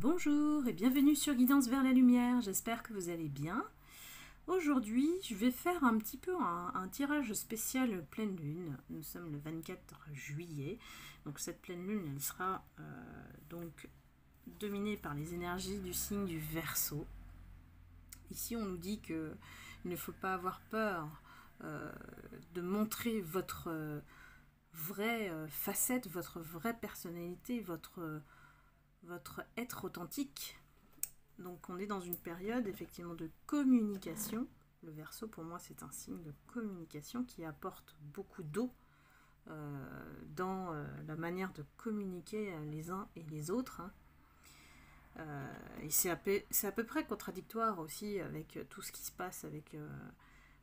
Bonjour et bienvenue sur Guidance vers la lumière, j'espère que vous allez bien. Aujourd'hui, je vais faire un petit peu un tirage spécial pleine lune. Nous sommes le 24 juillet, donc cette pleine lune, elle sera donc dominée par les énergies du signe du Verseau. Ici, on nous dit qu'il ne faut pas avoir peur de montrer votre vraie facette, votre vraie personnalité, votre être authentique. Donc on est dans une période effectivement de communication. Le Verseau pour moi c'est un signe de communication qui apporte beaucoup d'eau dans la manière de communiquer les uns et les autres. Et c'est à peu près contradictoire aussi avec tout ce qui se passe avec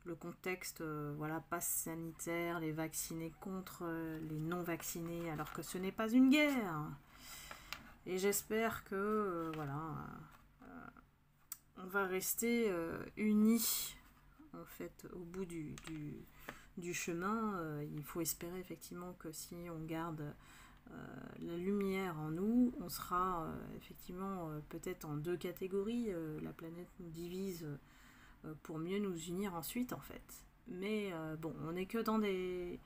le contexte, voilà, passe sanitaire, les vaccinés contre les non vaccinés, alors que ce n'est pas une guerre. Et j'espère que on va rester unis en fait au bout du chemin. Il faut espérer effectivement que si on garde la lumière en nous, on sera effectivement peut-être en deux catégories. La planète nous divise pour mieux nous unir ensuite en fait. Mais bon, on n'est que dans des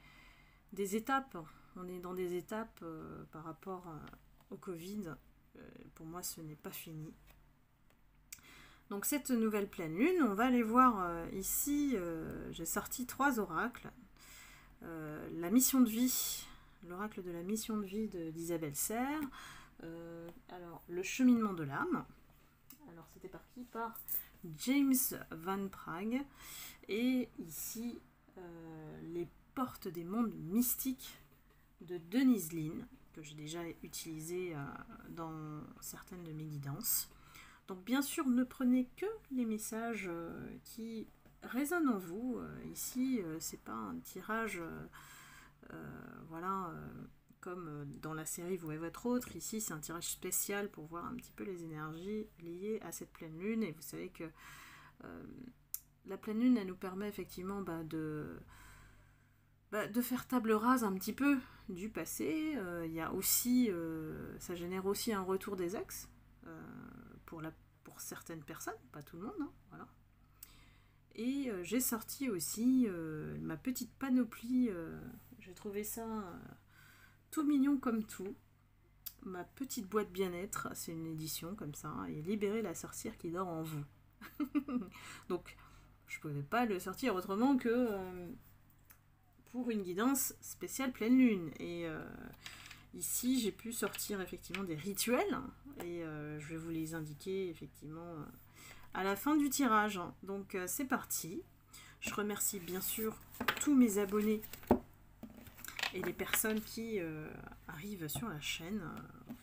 étapes. On est dans des étapes par rapport au Covid. Pour moi, ce n'est pas fini. Donc cette nouvelle pleine lune, on va aller voir ici, j'ai sorti 3 oracles. La mission de vie, l'oracle de la mission de vie d'Isabelle Serre. Alors, le cheminement de l'âme. Alors, c'était par qui? Par James Van Praagh. Et ici, les portes des mondes mystiques de Denise Linn, que j'ai déjà utilisé dans certaines de mes guidances. Donc bien sûr, ne prenez que les messages qui résonnent en vous. Ici, c'est pas un tirage comme dans la série Vous et votre autre. Ici, c'est un tirage spécial pour voir un petit peu les énergies liées à cette pleine lune. Et vous savez que la pleine lune, elle nous permet effectivement de faire table rase un petit peu du passé. Il y a aussi, ça génère aussi un retour des ex pour certaines personnes, pas tout le monde, hein, voilà. Et j'ai sorti aussi ma petite panoplie, j'ai trouvé ça tout mignon comme tout. Ma petite boîte bien-être, c'est une édition comme ça, et libérer la sorcière qui dort en vous. Donc, je pouvais pas le sortir autrement que pour une guidance spéciale pleine lune. Et ici, j'ai pu sortir effectivement des rituels, et je vais vous les indiquer effectivement à la fin du tirage. Donc c'est parti. Je remercie bien sûr tous mes abonnés et les personnes qui arrivent sur la chaîne.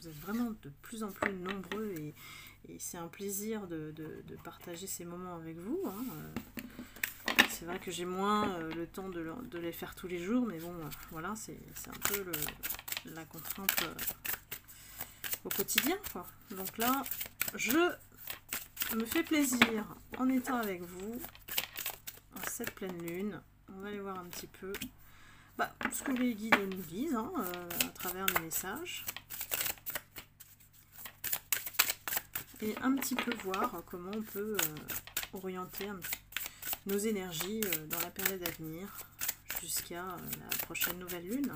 Vous êtes vraiment de plus en plus nombreux, et c'est un plaisir de partager ces moments avec vous, hein. C'est vrai que j'ai moins le temps de les faire tous les jours, mais bon, voilà, c'est un peu la contrainte au quotidien, quoi. Donc là, je me fais plaisir en étant avec vous en cette pleine lune. On va aller voir un petit peu ce que les guides nous disent, hein, à travers les messages. Et un petit peu voir comment on peut orienter nos énergies dans la période à venir jusqu'à la prochaine nouvelle lune.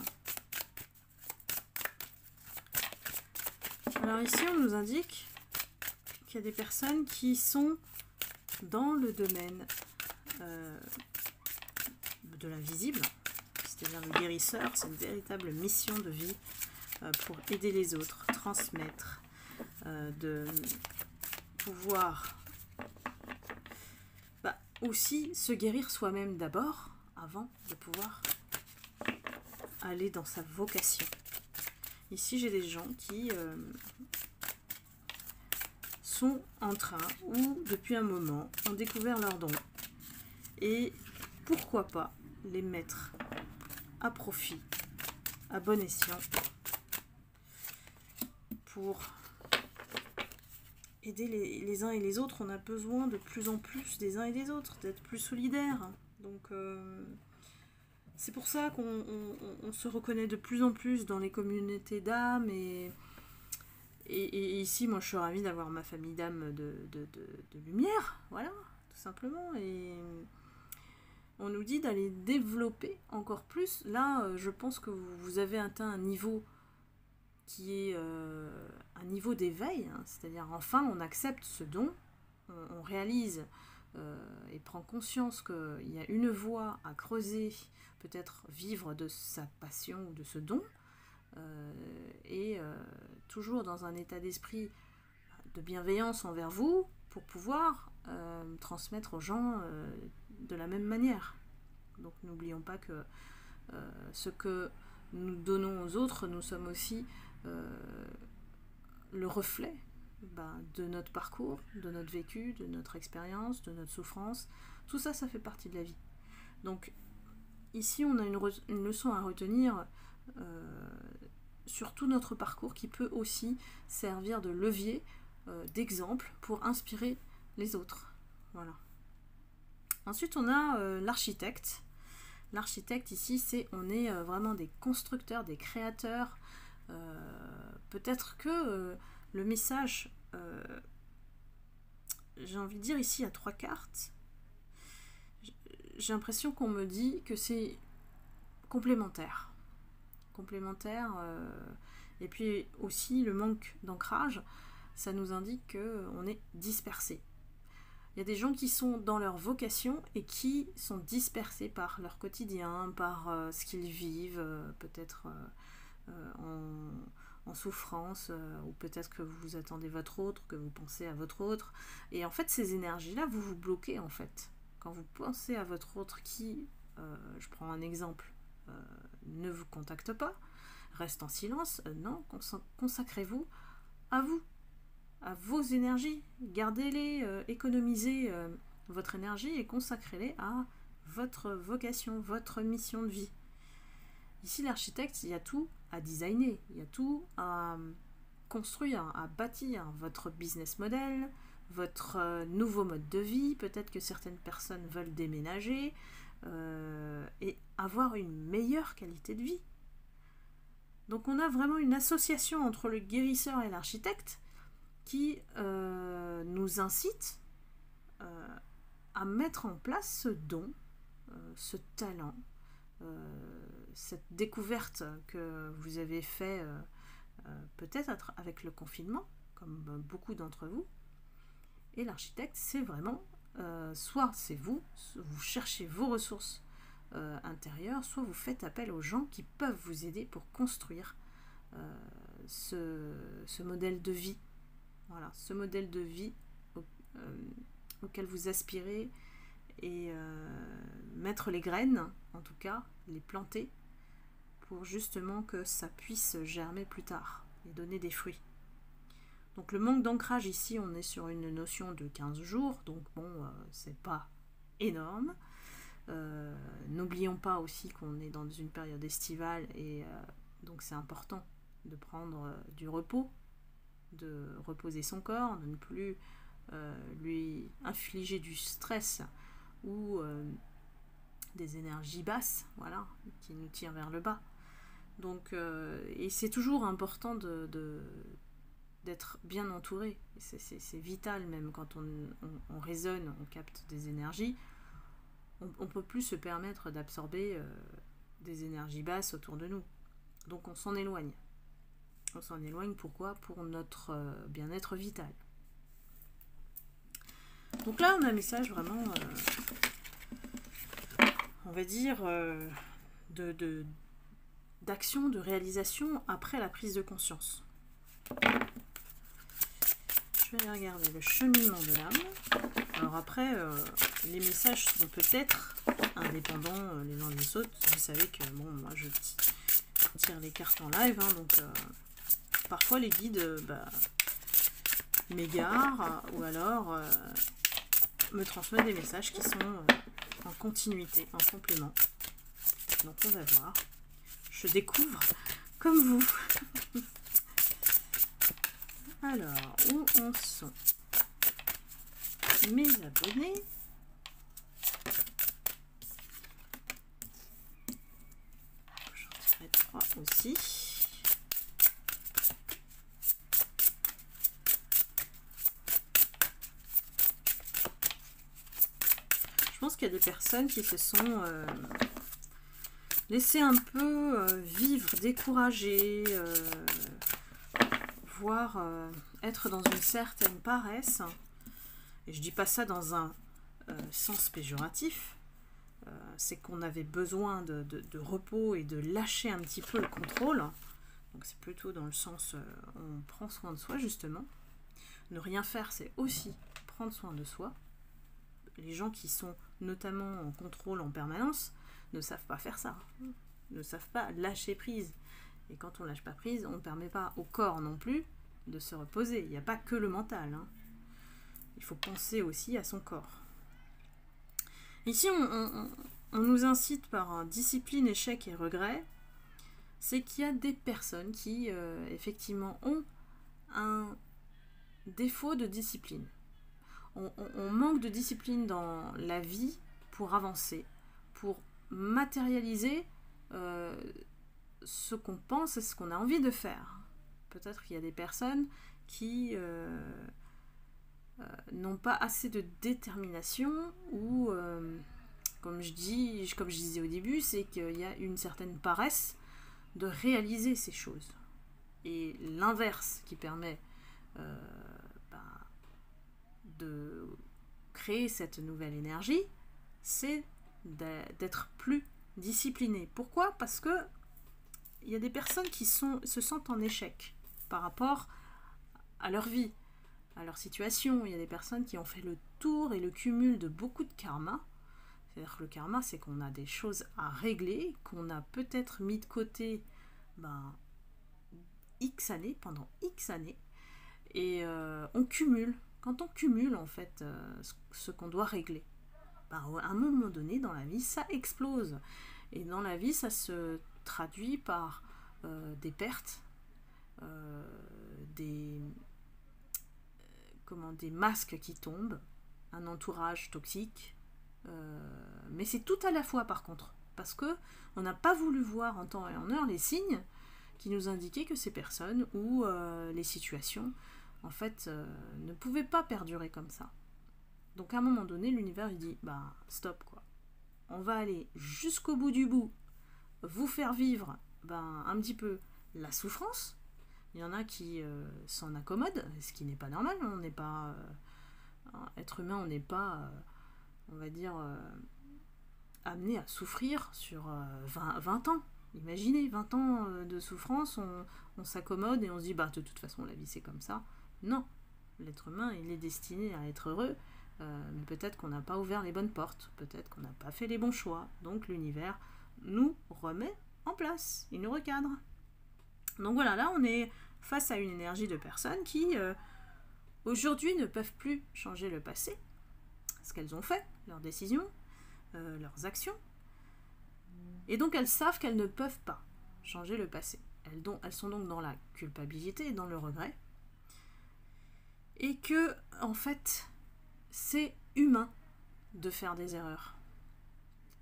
Alors ici, on nous indique qu'il y a des personnes qui sont dans le domaine de l'invisible, c'est-à-dire le guérisseur. C'est une véritable mission de vie pour aider les autres, transmettre, de pouvoir aussi se guérir soi-même d'abord, avant de pouvoir aller dans sa vocation. Ici, j'ai des gens qui sont en train, ou depuis un moment, ont découvert leurs dons. Et pourquoi pas les mettre à profit, à bon escient, pour aider les uns et les autres. On a besoin de plus en plus des uns et des autres, d'être plus solidaires. Donc c'est pour ça qu'on se reconnaît de plus en plus dans les communautés d'âmes, et Et ici, moi, je suis ravie d'avoir ma famille d'âmes de lumière, voilà, tout simplement. Et on nous dit d'aller développer encore plus. Là, je pense que vous avez atteint un niveau qui est un niveau d'éveil, hein, c'est-à-dire enfin on accepte ce don, on réalise et prend conscience qu'il y a une voie à creuser, peut-être vivre de sa passion ou de ce don, et toujours dans un état d'esprit de bienveillance envers vous pour pouvoir transmettre aux gens de la même manière. Donc n'oublions pas que ce que nous donnons aux autres, nous sommes aussi le reflet de notre parcours, de notre vécu, de notre expérience, de notre souffrance. Tout ça, ça fait partie de la vie. Donc ici, on a une leçon à retenir sur tout notre parcours qui peut aussi servir de levier, d'exemple pour inspirer les autres. Voilà. Ensuite, on a l'architecte. L'architecte ici, on est vraiment des constructeurs, des créateurs. Peut-être que le message, j'ai envie de dire ici, il y a 3 cartes. J'ai l'impression qu'on me dit que c'est complémentaire. Complémentaire. Et puis aussi, le manque d'ancrage, ça nous indique qu'on est dispersé. Il y a des gens qui sont dans leur vocation et qui sont dispersés par leur quotidien, par ce qu'ils vivent, peut-être en souffrance, ou peut-être que vous attendez votre autre, que vous pensez à votre autre. Et en fait, ces énergies-là, vous vous bloquez en fait. Quand vous pensez à votre autre qui, je prends un exemple, ne vous contacte pas, reste en silence, non, consacrez-vous à vous, à vos énergies, gardez-les, économisez votre énergie et consacrez-les à votre vocation, votre mission de vie. Ici, l'architecte, il y a tout à designer, il y a tout à construire, à bâtir votre business model, votre nouveau mode de vie. Peut-être que certaines personnes veulent déménager et avoir une meilleure qualité de vie. Donc on a vraiment une association entre le guérisseur et l'architecte qui nous incite à mettre en place ce don, ce talent, cette découverte que vous avez fait peut-être avec le confinement, comme beaucoup d'entre vous. Et l'architecte, c'est vraiment, soit c'est vous cherchez vos ressources intérieures, soit vous faites appel aux gens qui peuvent vous aider pour construire ce modèle de vie. Voilà, ce modèle de vie auquel vous aspirez et mettre les graines, en tout cas, les planter pour justement que ça puisse germer plus tard et donner des fruits. Donc le manque d'ancrage ici, on est sur une notion de 15 jours, donc bon, c'est pas énorme. N'oublions pas aussi qu'on est dans une période estivale et donc c'est important de prendre du repos, de reposer son corps, de ne plus lui infliger du stress ou des énergies basses, voilà, qui nous tirent vers le bas. Donc, et c'est toujours important d'être bien entouré. C'est vital, même quand on résonne, on capte des énergies. On ne peut plus se permettre d'absorber des énergies basses autour de nous. Donc on s'en éloigne. On s'en éloigne, pourquoi ? Pour notre bien-être vital. Donc là, on a un message vraiment, on va dire, d'action, de réalisation après la prise de conscience. Je vais regarder le cheminement de l'âme. Alors après, les messages sont peut-être indépendants les uns des autres. Vous savez que, bon, moi je tire les cartes en live, hein, donc parfois les guides m'égarent ou alors me transmettent des messages qui sont en continuité, en complément. Donc on va voir. Je découvre comme vous. Alors, où en sont mes abonnés? J'en tirerai 3 aussi. pense qu'il y a des personnes qui se sont laissées un peu vivre, découragées, voire être dans une certaine paresse. Et je dis pas ça dans un sens péjoratif. C'est qu'on avait besoin de repos et de lâcher un petit peu le contrôle. Donc c'est plutôt dans le sens on prend soin de soi justement. Ne rien faire, c'est aussi prendre soin de soi. Les gens qui sont notamment en contrôle en permanence ne savent pas faire ça, ne savent pas lâcher prise. Et quand on lâche pas prise, on ne permet pas au corps non plus de se reposer. Il n'y a pas que le mental, hein. Il faut penser aussi à son corps. Ici, on nous incite par discipline, échec et regret. C'est qu'il y a des personnes qui, effectivement, ont un défaut de discipline. On manque de discipline dans la vie pour avancer, pour matérialiser ce qu'on pense et ce qu'on a envie de faire. Peut-être qu'il y a des personnes qui n'ont pas assez de détermination ou, comme je disais au début, c'est qu'il y a une certaine paresse de réaliser ces choses. Et l'inverse qui permet de créer cette nouvelle énergie, c'est d'être plus discipliné. Pourquoi ? Parce que il y a des personnes qui se sentent en échec par rapport à leur vie, à leur situation. Il y a des personnes qui ont fait le tour et le cumul de beaucoup de karma. C'est-à-dire que le karma, c'est qu'on a des choses à régler, qu'on a peut-être mis de côté X années, pendant X années, et on cumule. Quand on cumule en fait ce qu'on doit régler, à un moment donné dans la vie, ça explose. Et dans la vie, ça se traduit par des pertes, des masques qui tombent, un entourage toxique. Mais c'est tout à la fois par contre, parce que on n'a pas voulu voir en temps et en heure les signes qui nous indiquaient que ces personnes ou les situations en fait ne pouvaient pas perdurer comme ça. Donc à un moment donné, l'univers il dit stop quoi. On va aller jusqu'au bout du bout, vous faire vivre un petit peu la souffrance. Il y en a qui s'en accommodent, ce qui n'est pas normal. On n'est pas être humain, on n'est pas on va dire amené à souffrir sur 20 ans. Imaginez 20 ans de souffrance, on s'accommode et on se dit de toute façon la vie c'est comme ça. Non, l'être humain il est destiné à être heureux, mais peut-être qu'on n'a pas ouvert les bonnes portes, peut-être qu'on n'a pas fait les bons choix, donc l'univers nous remet en place, il nous recadre. Donc voilà, là on est face à une énergie de personnes qui aujourd'hui ne peuvent plus changer le passé, ce qu'elles ont fait, leurs décisions, leurs actions, et donc elles savent qu'elles ne peuvent pas changer le passé. Elles sont donc dans la culpabilité et dans le regret, et que en fait c'est humain de faire des erreurs.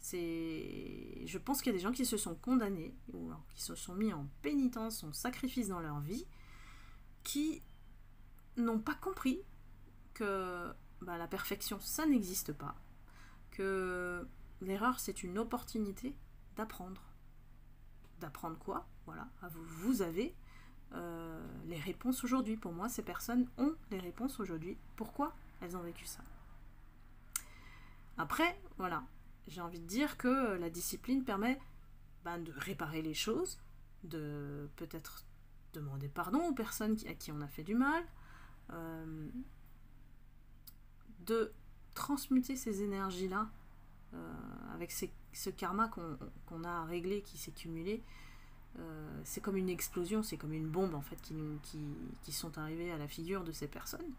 Je pense qu'il y a des gens qui se sont condamnés ou qui se sont mis en pénitence, en sacrifice dans leur vie, qui n'ont pas compris que la perfection ça n'existe pas, que l'erreur c'est une opportunité d'apprendre. D'apprendre quoi ? Voilà, vous avez les réponses aujourd'hui. Pour moi, ces personnes ont les réponses aujourd'hui. Pourquoi elles ont vécu ça ? Après, voilà, j'ai envie de dire que la discipline permet de réparer les choses, de peut-être demander pardon aux personnes à qui on a fait du mal, de transmuter ces énergies-là avec ce karma qu'on a à régler, qui s'est cumulé. C'est comme une explosion, c'est comme une bombe en fait qui sont arrivées à la figure de ces personnes.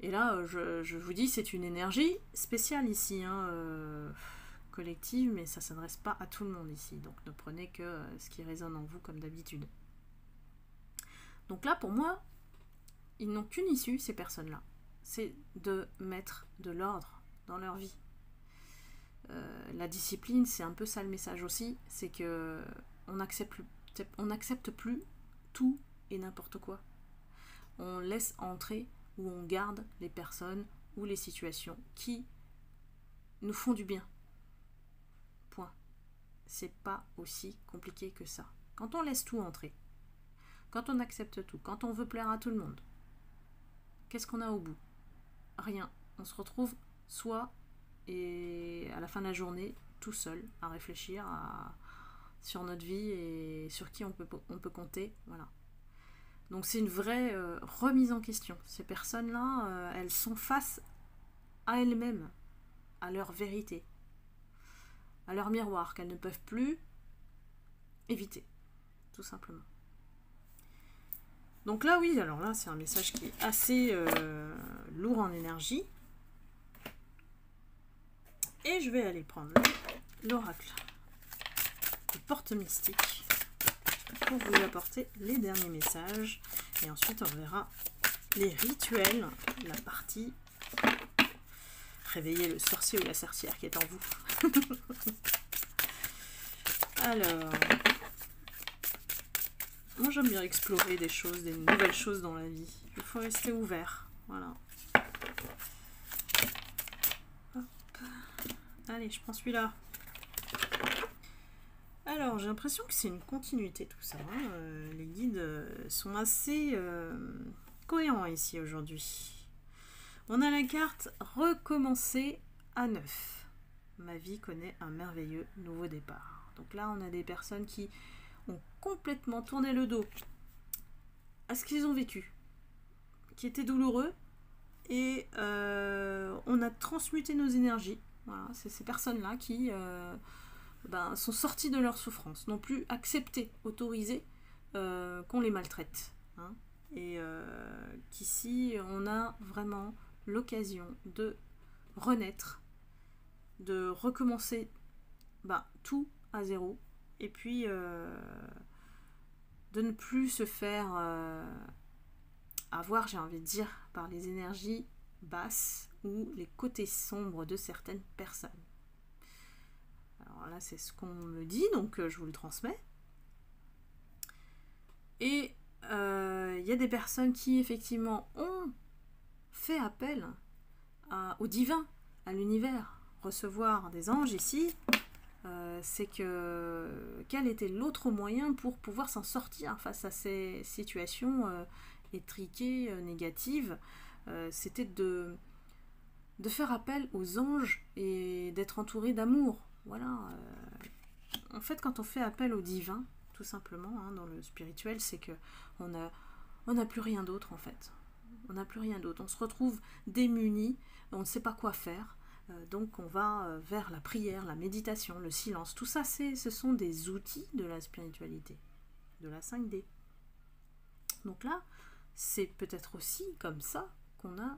Et là, je vous dis, c'est une énergie spéciale ici, collective, mais ça ne s'adresse pas à tout le monde ici. Donc ne prenez que ce qui résonne en vous comme d'habitude. Donc là, pour moi, ils n'ont qu'une issue, ces personnes-là. C'est de mettre de l'ordre dans leur vie. La discipline, c'est un peu ça le message aussi, c'est que on n'accepte plus tout et n'importe quoi. On laisse entrer ou on garde les personnes ou les situations qui nous font du bien. Point. C'est pas aussi compliqué que ça. Quand on laisse tout entrer, quand on accepte tout, quand on veut plaire à tout le monde, qu'est-ce qu'on a au bout? Rien. On se retrouve soi et à la fin de la journée, tout seul, à réfléchir sur notre vie et sur qui on peut compter. Voilà. Donc c'est une vraie remise en question. Ces personnes-là, elles sont face à elles-mêmes, à leur vérité, à leur miroir qu'elles ne peuvent plus éviter, tout simplement. Donc là, oui, alors là, c'est un message qui est assez lourd en énergie. Et je vais aller prendre l'oracle des portes mystiques pour vous apporter les derniers messages. Et ensuite, on verra les rituels, la partie réveiller le sorcier ou la sorcière qui est en vous. Alors, moi j'aime bien explorer des choses, des nouvelles choses dans la vie. Il faut rester ouvert. Voilà. Hop. Allez, je prends celui-là. Alors, j'ai l'impression que c'est une continuité tout ça. Hein. Les guides sont assez cohérents ici aujourd'hui. On a la carte recommencer à neuf. Ma vie connaît un merveilleux nouveau départ. Donc là, on a des personnes qui ont complètement tourné le dos à ce qu'ils ont vécu, qui était douloureux, et on a transmuté nos énergies. Voilà, c'est ces personnes-là qui sont sorties de leur souffrance, n'ont plus accepté, autorisé qu'on les maltraite. Hein, et qu'ici, on a vraiment l'occasion de renaître, de recommencer tout à zéro, et puis de ne plus se faire avoir, j'ai envie de dire, par les énergies basses ou les côtés sombres de certaines personnes. Alors là, c'est ce qu'on me dit, donc je vous le transmets. Et il y a des personnes qui, effectivement, ont fait appel au divin, à l'univers. Recevoir des anges ici, c'est que quel était l'autre moyen pour pouvoir s'en sortir face à ces situations étriquées, négatives. C'était de faire appel aux anges et d'être entouré d'amour. Voilà. En fait, quand on fait appel au divin, tout simplement, hein, dans le spirituel, c'est que on n'a plus rien d'autre en fait. On n'a plus rien d'autre. On se retrouve démuni, on ne sait pas quoi faire. Donc on va vers la prière, la méditation, le silence. Tout ça, ce sont des outils de la spiritualité, de la 5D. Donc là, c'est peut-être aussi comme ça qu'on a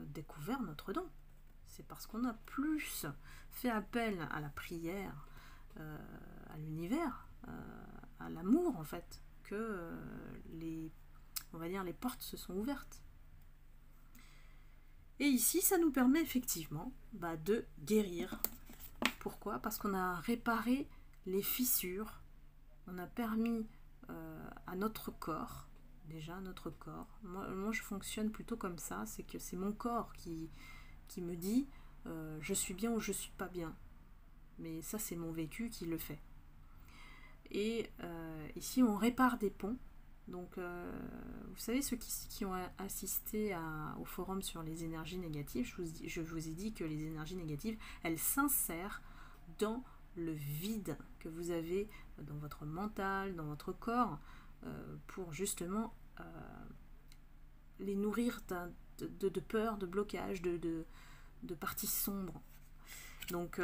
découvert notre don. C'est parce qu'on a plus fait appel à la prière, à l'univers, à l'amour en fait, que on va dire, les portes se sont ouvertes. Et ici, ça nous permet effectivement de guérir. Pourquoi? Parce qu'on a réparé les fissures, on a permis à notre corps, déjà notre corps, moi je fonctionne plutôt comme ça, c'est que c'est mon corps qui me dit je suis bien ou je suis pas bien. Mais ça, c'est mon vécu qui le fait. Et ici, on répare des ponts. Donc, vous savez, ceux qui ont assisté au forum sur les énergies négatives, je vous ai dit que les énergies négatives, elles s'insèrent dans le vide que vous avez dans votre mental, dans votre corps, pour justement les nourrir de peur, de blocage, de parties sombres. Donc,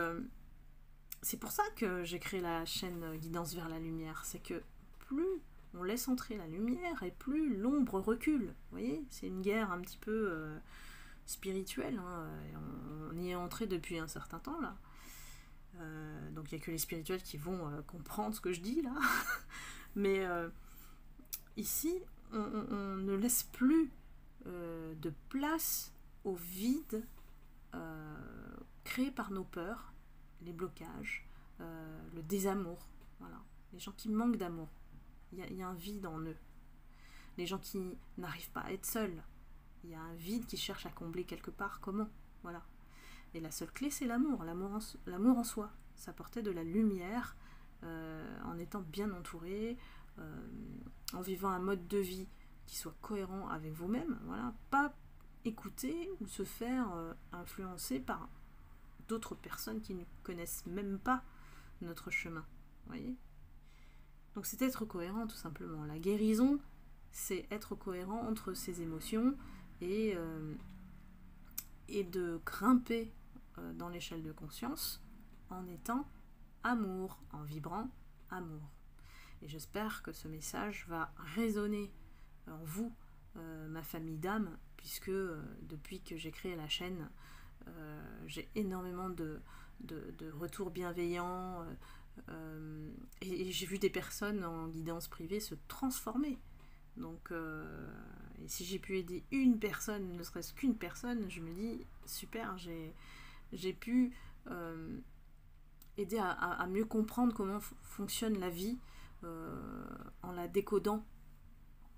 c'est pour ça que j'ai créé la chaîne Guidance vers la lumière. C'est que plus on laisse entrer la lumière et plus l'ombre recule. Vous voyez, c'est une guerre un petit peu spirituelle. Hein, on y est entré depuis un certain temps là. Donc il n'y a que les spirituels qui vont comprendre ce que je dis là. Mais ici, on ne laisse plus de place au vide créé par nos peurs, les blocages, le désamour. Voilà. Les gens qui manquent d'amour. Il y a un vide en eux. Les gens qui n'arrivent pas à être seuls. Il y a un vide qui cherche à combler quelque part. Comment? Voilà. Et la seule clé, c'est l'amour, l'amour en soi. S'apporter de la lumière en étant bien entouré, en vivant un mode de vie qui soit cohérent avec vous-même. Voilà. Pas écouter ou se faire influencer par d'autres personnes qui ne connaissent même pas notre chemin. Voyez ? Donc c'est être cohérent tout simplement. La guérison, c'est être cohérent entre ses émotions et de grimper dans l'échelle de conscience en étant amour, en vibrant amour. Et j'espère que ce message va résonner en vous, ma famille d'âme, puisque depuis que j'ai créé la chaîne, j'ai énormément de retours bienveillants et j'ai vu des personnes en guidance privée se transformer. Donc, et si j'ai pu aider une personne, ne serait-ce qu'une personne, je me dis, super, j'ai pu aider à mieux comprendre comment fonctionne la vie en la décodant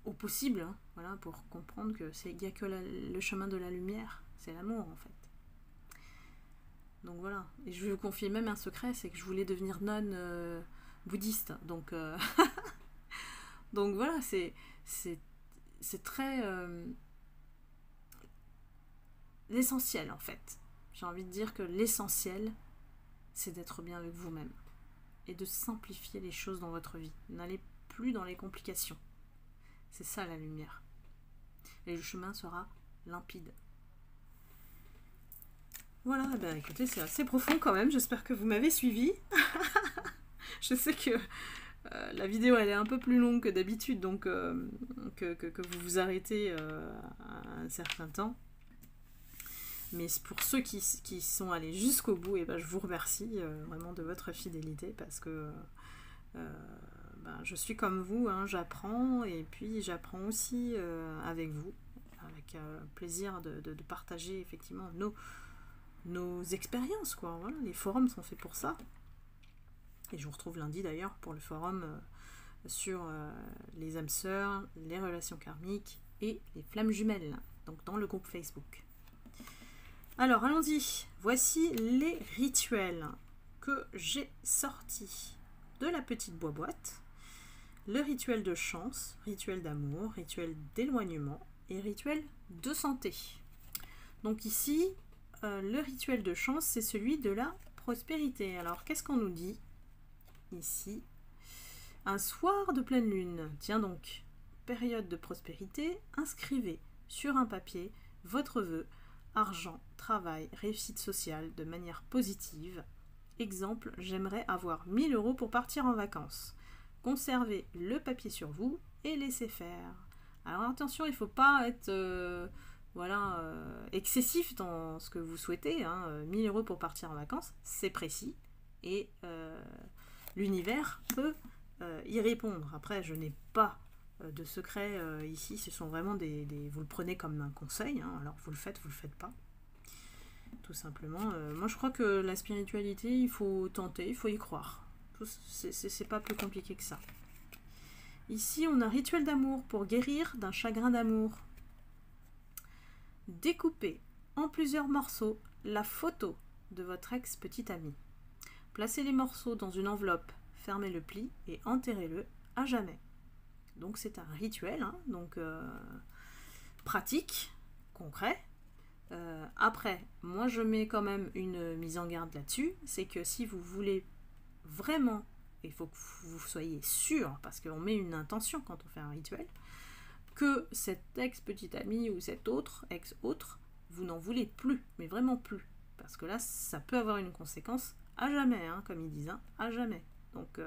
au possible, hein, voilà, pour comprendre que il n'y a que le chemin de la lumière, c'est l'amour en fait. Donc voilà, et je vais vous confier même un secret, c'est que je voulais devenir nonne bouddhiste, donc donc voilà, c'est très l'essentiel en fait. J'ai envie de dire que l'essentiel, c'est d'être bien avec vous-même et de simplifier les choses dans votre vie. N'allez plus dans les complications. C'est ça la lumière. Et le chemin sera limpide. Voilà, ben écoutez, c'est assez profond quand même. J'espère que vous m'avez suivi. Je sais que la vidéo elle est un peu plus longue que d'habitude, donc que vous vous arrêtez à un certain temps. Mais pour ceux qui sont allés jusqu'au bout, et ben, je vous remercie vraiment de votre fidélité parce que je suis comme vous, hein, j'apprends et puis j'apprends aussi avec vous, avec plaisir de partager effectivement nos expériences, quoi. Voilà, les forums sont faits pour ça. Et je vous retrouve lundi d'ailleurs pour le forum sur les âmes sœurs, les relations karmiques et les flammes jumelles, donc dans le groupe Facebook. Alors allons-y, voici les rituels que j'ai sortis de la petite boîte. Le rituel de chance, rituel d'amour, rituel d'éloignement et rituel de santé. Donc ici, le rituel de chance, c'est celui de la prospérité. Alors qu'est-ce qu'on nous dit ici? Un soir de pleine lune, tiens donc, période de prospérité, inscrivez sur un papier votre vœu, argent, travail, réussite sociale de manière positive. Exemple, j'aimerais avoir 1 000 € pour partir en vacances. Conservez le papier sur vous et laissez faire. Alors attention, il ne faut pas être excessif dans ce que vous souhaitez. 1 000 € pour partir en vacances, c'est précis. Et l'univers peut y répondre. Après, je n'ai pas de secret ici. Ce sont vraiment vous le prenez comme un conseil. Hein, alors vous le faites pas. Tout simplement. Moi, je crois que la spiritualité, il faut tenter, il faut y croire. C'est pas plus compliqué que ça. Ici, on a rituel d'amour pour guérir d'un chagrin d'amour. Découpez en plusieurs morceaux la photo de votre ex-petite amie. Placez les morceaux dans une enveloppe, fermez le pli et enterrez-le à jamais. Donc c'est un rituel, hein, donc pratique, concret. Après, moi je mets quand même une mise en garde là-dessus, c'est que si vous voulez vraiment, il faut que vous soyez sûr, parce qu'on met une intention quand on fait un rituel, que cette ex-petite amie ou cet autre, ex-autre, vous n'en voulez plus, mais vraiment plus. Parce que là, ça peut avoir une conséquence à jamais, hein, comme ils disent, hein, à jamais. Donc,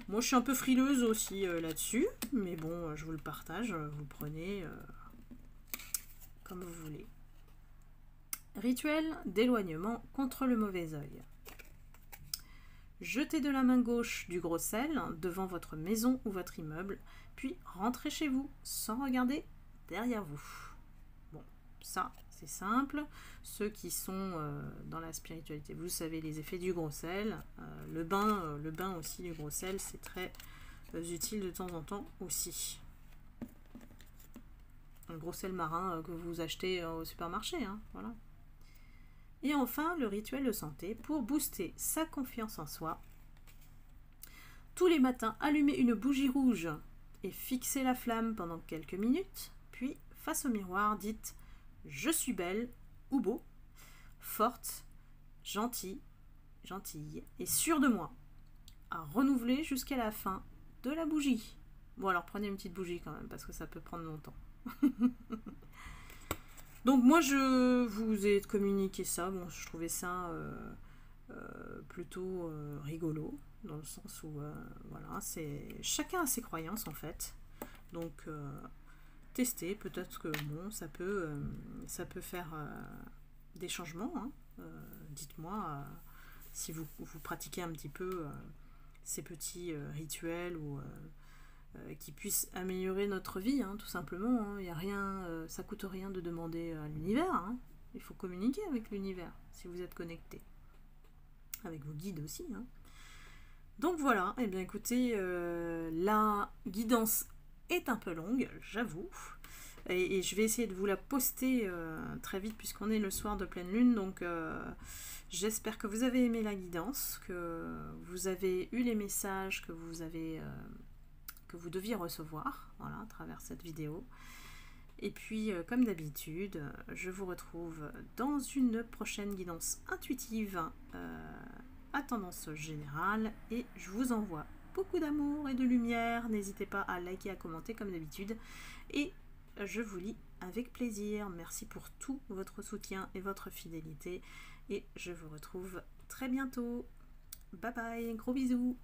moi je suis un peu frileuse aussi là-dessus, mais bon, je vous le partage, vous prenez comme vous voulez. Rituel d'éloignement contre le mauvais œil. Jetez de la main gauche du gros sel devant votre maison ou votre immeuble, puis rentrez chez vous sans regarder derrière vous. Bon, ça c'est simple. Ceux qui sont dans la spiritualité, vous savez les effets du gros sel. Le bain aussi du gros sel, c'est très utile de temps en temps aussi. Un gros sel marin que vous achetez au supermarché, hein, voilà. Et enfin, le rituel de santé pour booster sa confiance en soi. Tous les matins, allumez une bougie rouge et fixez la flamme pendant quelques minutes. Puis, face au miroir, dites « Je suis belle » ou « beau », forte, gentille et sûre de moi. À renouveler jusqu'à la fin de la bougie. Bon, alors prenez une petite bougie quand même, parce que ça peut prendre longtemps. Donc moi, je vous ai communiqué ça. Bon, je trouvais ça plutôt rigolo, dans le sens où, voilà, chacun a ses croyances en fait. Donc, testez, peut-être que bon, ça peut faire des changements. Hein. Dites-moi si vous pratiquez un petit peu ces petits rituels ou qui puissent améliorer notre vie, hein, tout simplement. Hein. Y a rien, ça coûte rien de demander à l'univers. Hein. Il faut communiquer avec l'univers si vous êtes connecté. Avec vos guides aussi. Hein. Donc voilà, et bien écoutez, la guidance est un peu longue, j'avoue. Et je vais essayer de vous la poster très vite puisqu'on est le soir de pleine lune. Donc j'espère que vous avez aimé la guidance, que vous avez eu les messages que vous deviez recevoir, voilà, à travers cette vidéo. Et puis, comme d'habitude, je vous retrouve dans une prochaine guidance intuitive à tendance générale. Et je vous envoie beaucoup d'amour et de lumière. N'hésitez pas à liker, à commenter comme d'habitude. Et je vous lis avec plaisir. Merci pour tout votre soutien et votre fidélité. Et je vous retrouve très bientôt. Bye bye, gros bisous.